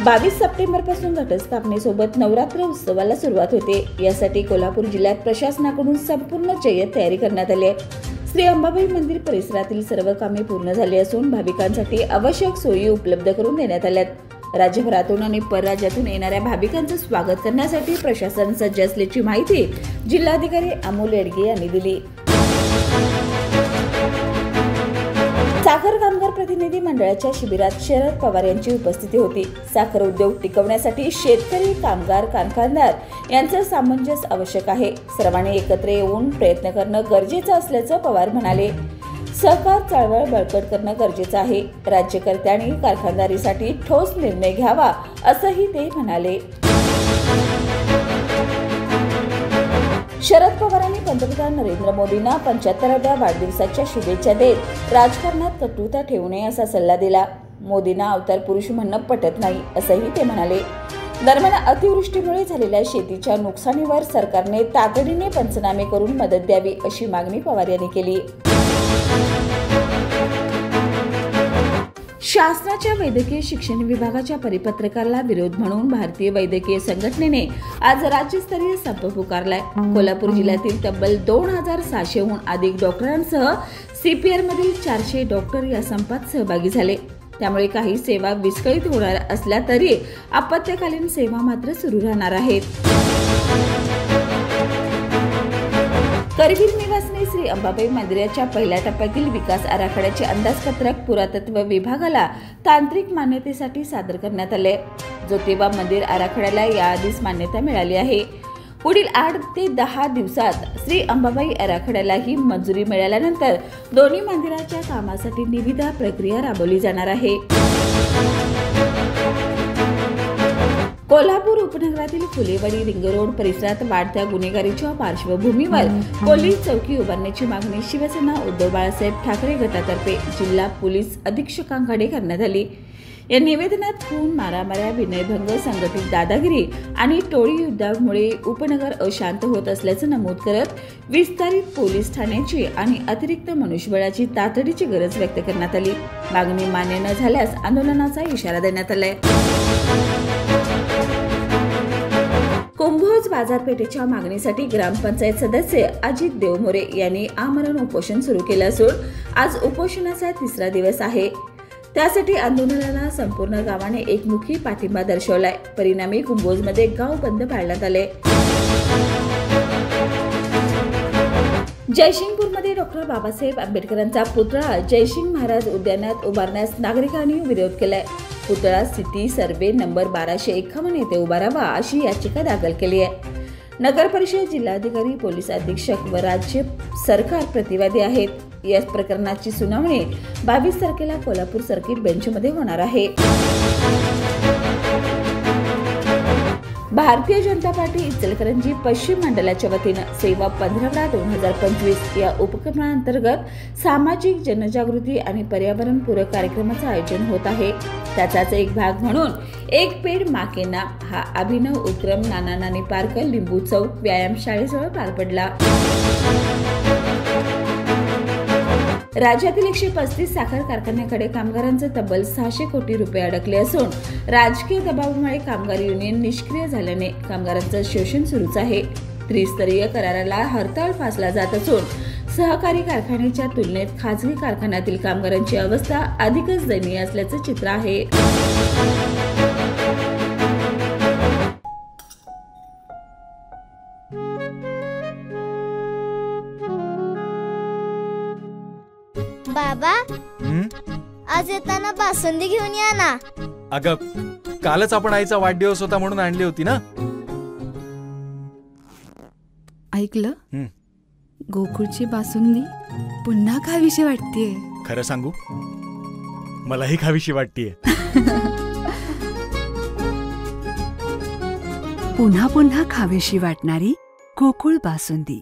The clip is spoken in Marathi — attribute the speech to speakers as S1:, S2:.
S1: 22 सप्टेंबरपासून घटस्थापनेसोबत नवरात्र उत्सवाला सुरुवात होते। यासाठी कोल्हापूर जिल्ह्यात प्रशासनाकडून संपूर्ण जय्यत तयारी करण्यात आली आहे। श्री अंबाबाई मंदिर परिसरातील सर्व कामे पूर्ण झाली असून भाविकांसाठी आवश्यक सोयी उपलब्ध करून देण्यात आल्यात। राज्यभरातून आणि परराज्यातून येणाऱ्या भाविकांचं स्वागत करण्यासाठी प्रशासन सज्ज असल्याची माहिती जिल्हाधिकारी अमोल येडगे यांनी दिली। साखर कामगार प्रतिनिधी मंडळाच्या शिबिरात शरद पवार यांची उपस्थिती होती। साखर उद्योग टिकवण्यासाठी शेतकरी, कामगार, कारखानदार यांचं सामंजस्य आवश्यक आहे। सर्वांनी एकत्र येऊन प्रयत्न करणं गरजेचं असल्याचं पवार म्हणाले। सहकार चळवळ बळकट करणं गरजेचं आहे। राज्यकर्त्यांनी कारखानदारीसाठी ठोस निर्णय घ्यावा असंही ते म्हणाले। शरद पवारांनी पंतप्रधान नरेंद्र मोदींना 75व्या वाढदिवसाच्या शुभेच्छा देत राजकारणात कटुता ठेवू नये असा सल्ला दिला। मोदींना अवतार पुरुष म्हणणं पटत नाही असंही ते म्हणाले। दरम्यान अतिवृष्टीमुळे झालेल्या शेतीच्या नुकसानीवर सरकारने तातडीने पंचनामे करून मदत द्यावी अशी मागणी पवार यांनी केली। शासनाच्या वैद्यकीय शिक्षण विभागाच्या परिपत्रकाला विरोध म्हणून भारतीय वैद्यकीय संघटनेने आज राज्यस्तरीय संप पुकारलाय। कोल्हापूर जिल्ह्यातील तब्बल 2600हून अधिक डॉक्टरांसह CPR मधील 400 डॉक्टर या संपात सहभागी झाले। त्यामुळे काही सेवा विस्कळीत होणार असल्या तरी आपत्कालीन सेवा मात्र सुरू राहणार आहेत। करवीर निवासने श्री अंबाबाई मंदिराच्या पहिल्या टप्प्यातील विकास आराखड्याचे अंदाजपत्रक पुरातत्व विभागाला तांत्रिक मान्यतेसाठी सादर करण्यात आले। ज्योतिबा मंदिर आराखड्याला याआधीच मान्यता मिळाली आहे। पुढील 8 ते 10 दिवसात श्री अंबाबाई आराखड्यालाही मंजुरी मिळाल्यानंतर दोन्ही मंदिराच्या कामासाठी निविदा प्रक्रिया राबवली जाणार आहे। कोल्हापूर उपनगरातील फुलेवाडी रिंग रोड परिसरात वाढत्या गुन्हेगारीच्या पार्श्वभूमीवर पोलीस चौकी उभारण्याची मागणी शिवसेना उद्धव बाळासाहेब ठाकरे गटातर्फे जिल्हा पोलीस अधीक्षकांकडे करण्यात आली। या निवेदनात खून, मारामाऱ्या, विनयभंग, संघटित दादागिरी आणि टोळी युद्धामुळे उपनगर अशांत होत असल्याचं नमूद करत विस्तारित पोलीस ठाण्याची आणि अतिरिक्त मनुष्यबळाची तातडीची गरज व्यक्त करण्यात आली। मागणी मान्य न झाल्यास आंदोलनाचा इशारा देण्यात आलाय। कुंभोज बाजारपेठेच्या मागणीसाठी ग्रामपंचायत सदस्य अजित देवमोरे यांनी आमरण उपोषण सुरू केलं असून आज उपोषणाचा 3रा दिवस आहे। त्यासाठी आंदोलनाला संपूर्ण गावाने एकमुखी पाठिंबा दर्शवलाय। परिणामी कुंभोजमध्ये गाव बंद पाळण्यात आले। जयसिंगपूरमध्ये डॉक्टर बाबासाहेब आंबेडकरांचा पुतळा जयसिंग महाराज उद्यानात उभारण्यास नागरिकांनी विरोध केलाय। पुतळा सिटी सर्वे नंबर 1251 येथे उभारावा अशी याचिका दाखल केली आहे। नगर परिषद, जिल्हाधिकारी, पोलीस अधीक्षक व राज्य सरकार प्रतिवादी आहेत। या प्रकरणाची सुनावणी 22 तारखेला कोल्हापूर सर्किट बेंचमध्ये होणार आहे। भारतीय जनता पार्टी इचलकरंजी पश्चिम मंडळाच्या वतीनं सेवा 15/2025 या उपक्रमांतर्गत सामाजिक जनजागृती आणि पर्यावरणपूरक कार्यक्रमाचं आयोजन होत आहे। त्याचाच एक भाग म्हणून एक पेड माँ के नाम हा अभिनव उपक्रम नाना नानी पार्क, लिंबू चौक व्यायामशाळेजवळ पार पडला। राज्यातील 135 साखर कारखान्याकडे कामगारांचे तब्बल 600 कोटी रुपये अडकले असून राजकीय दबावामुळे कामगार युनियन निष्क्रिय झाल्याने कामगारांचं शोषण सुरूच आहे। त्रिस्तरीय कराराला हरताळ फासला जात असून सहकारी कारखान्याच्या तुलनेत खासगी कारखान्यातील कामगारांची अवस्था अधिकच दयनीय असल्याचं चित्र आहे।
S2: बाबा, आज येताना बासुंदी घेऊन या ना।
S3: अगं, कालच आपण आईचा वाढदिवस होता म्हणून आणली होती ना।
S4: ऐकलं? गोकुळची बासुंदी पुन्हा खावीशी वाटतेय।
S3: खरं सांगू, मलाही खावीशी वाटतेय।
S4: पुन्हा पुन्हा खावीशी वाटणारी गोकुळ बासुंदी।